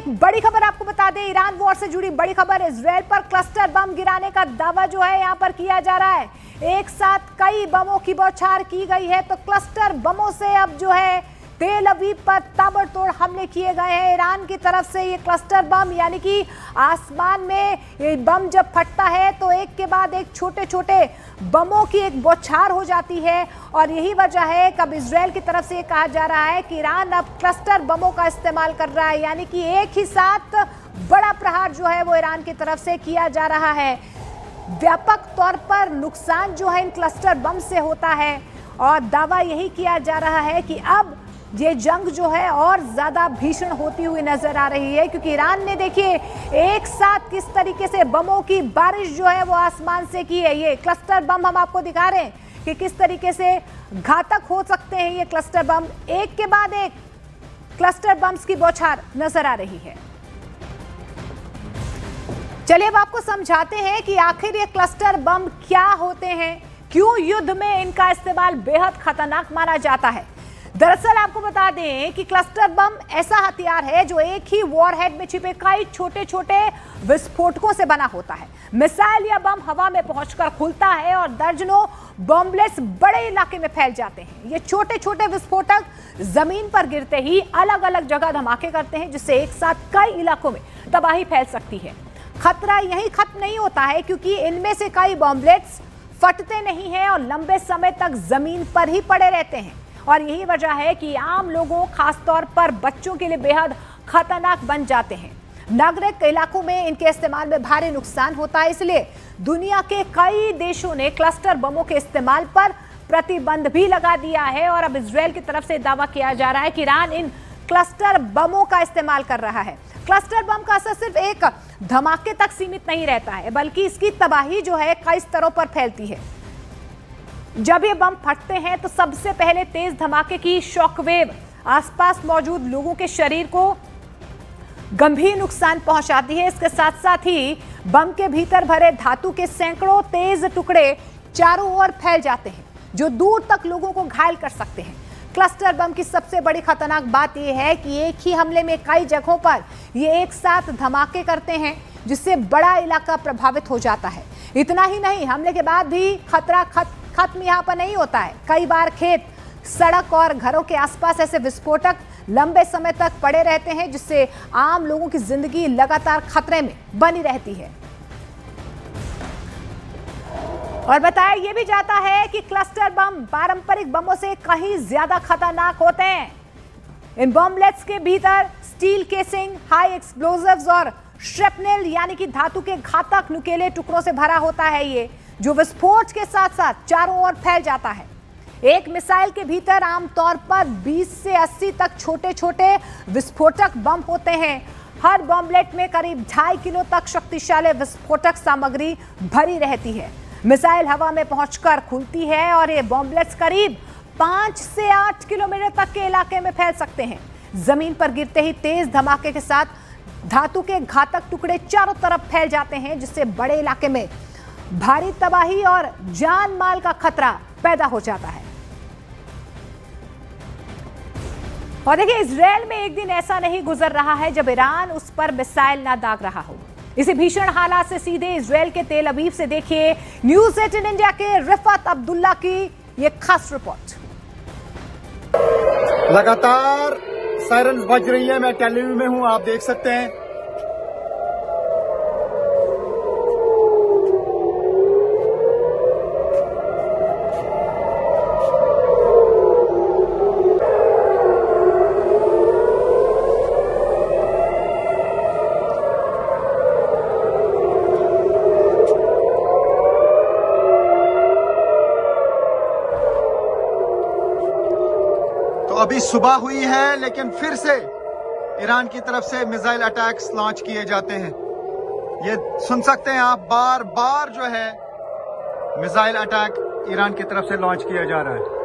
एक बड़ी खबर आपको बता दें, ईरान वॉर से जुड़ी बड़ी खबर। इजराइल पर क्लस्टर बम गिराने का दावा जो है यहां पर किया जा रहा है। एक साथ कई बमों की बौछार की गई है, तो क्लस्टर बमों से अब जो है तेल अवीव पर ताबड़तोड़ हमले किए गए हैं ईरान की तरफ से। ये क्लस्टर बम यानी कि आसमान में ये बम जब फटता है तो एक के बाद एक छोटे छोटे बमों की एक बौछार हो जाती है, और यही वजह है कि अब इजराइल की तरफ से ये कहा जा रहा है कि ईरान अब क्लस्टर बमों का इस्तेमाल कर रहा है, यानी कि एक ही साथ बड़ा प्रहार जो है वो ईरान की तरफ से किया जा रहा है। व्यापक तौर पर नुकसान जो है इन क्लस्टर बम से होता है, और दावा यही किया जा रहा है कि अब ये जंग जो है और ज्यादा भीषण होती हुई नजर आ रही है, क्योंकि ईरान ने देखिए एक साथ किस तरीके से बमों की बारिश जो है वो आसमान से की है। ये क्लस्टर बम हम आपको दिखा रहे हैं कि किस तरीके से घातक हो सकते हैं ये क्लस्टर बम। एक के बाद एक क्लस्टर बम्स की बौछार नजर आ रही है। चलिए अब आपको समझाते हैं कि आखिर ये क्लस्टर बम क्या होते हैं, क्यों युद्ध में इनका इस्तेमाल बेहद खतरनाक माना जाता है। दरअसल आपको बता दें कि क्लस्टर बम ऐसा हथियार है जो एक ही वॉरहेड में छिपे कई छोटे छोटे विस्फोटकों से बना होता है। मिसाइल या बम हवा में पहुंचकर खुलता है और दर्जनों बॉम्बलेट्स बड़े इलाके में फैल जाते हैं। ये छोटे छोटे विस्फोटक जमीन पर गिरते ही अलग अलग जगह धमाके करते हैं, जिससे एक साथ कई इलाकों में तबाही फैल सकती है। खतरा यहीं खत्म नहीं होता है, क्योंकि इनमें से कई बॉम्बलेट्स फटते नहीं हैं और लंबे समय तक जमीन पर ही पड़े रहते हैं, और यही वजह है कि आम लोगों खासतौर पर बच्चों के लिए बेहद खतरनाक बन जाते हैं। नागरिक इलाकों में इनके इस्तेमाल में भारी नुकसान होता है, इसलिए दुनिया के कई देशों ने क्लस्टर बमों के इस्तेमाल पर प्रतिबंध भी लगा दिया है। और अब इजराइल की तरफ से दावा किया जा रहा है कि ईरान इन क्लस्टर बमों का इस्तेमाल कर रहा है। क्लस्टर बम का असर सिर्फ एक धमाके तक सीमित नहीं रहता है, बल्कि इसकी तबाही जो है कई स्तरों पर फैलती है। जब ये बम फटते हैं तो सबसे पहले तेज धमाके की शॉकवेव आसपास मौजूद लोगों के शरीर को गंभीर नुकसान पहुंचाती है। इसके साथ साथ ही बम के भीतर भरे धातु के सैकड़ों तेज टुकड़े चारों ओर फैल जाते हैं, जो दूर तक लोगों को घायल कर सकते हैं। क्लस्टर बम की सबसे बड़ी खतरनाक बात यह है कि एक ही हमले में कई जगहों पर ये एक साथ धमाके करते हैं, जिससे बड़ा इलाका प्रभावित हो जाता है। इतना ही नहीं, हमले के बाद भी खतरा खत्म यहाँ पर नहीं होता है। कई बार खेत, सड़क और घरों के आसपास ऐसे विस्फोटक लंबे समय तक पड़े रहते हैं, जिससे आम लोगों की जिंदगी लगातार खतरे में बनी रहती है। और बताया यह भी जाता है कि क्लस्टर बम पारंपरिक बमों से कहीं ज्यादा खतरनाक होते हैं। इन बॉम्बलेट्स के भीतर स्टील केसिंग, हाई एक्सप्लोजिव्स और श्रेपनेल यानी कि धातु के घातक नुकीले टुकड़ों से भरा होता है, ये जो विस्फोट के साथ साथ चारों ओर फैल जाता है। एक मिसाइल के भीतर आमतौर पर 20 से 80 तक छोटे छोटे विस्फोटक बम होते हैं। हर बॉम्बलेट में करीब 2.5 किलो तक शक्तिशाली विस्फोटक सामग्री भरी रहती है। मिसाइल हवा में पहुंचकर खुलती है और ये बॉम्बलेट्स करीब 5 से 8 किलोमीटर तक के इलाके में फैल सकते हैं। जमीन पर गिरते ही तेज धमाके के साथ धातु के घातक टुकड़े चारों तरफ फैल जाते हैं, जिससे बड़े इलाके में भारी तबाही और जान माल का खतरा पैदा हो जाता है। और देखिए, इजराइल में एक दिन ऐसा नहीं गुजर रहा है जब ईरान उस पर मिसाइल ना दाग रहा हो। इसी भीषण हालात से सीधे इजराइल के तेल अवीव से देखिए न्यूज़ 18 इंडिया के रिफत अब्दुल्ला की ये खास रिपोर्ट। लगातार सायरन बज रही है, मैं टेल अवीव में हूं, आप देख सकते हैं। अभी सुबह हुई है, लेकिन फिर से ईरान की तरफ से मिसाइल अटैक्स लॉन्च किए जाते हैं। ये सुन सकते हैं आप, बार बार जो है मिसाइल अटैक ईरान की तरफ से लॉन्च किया जा रहा है।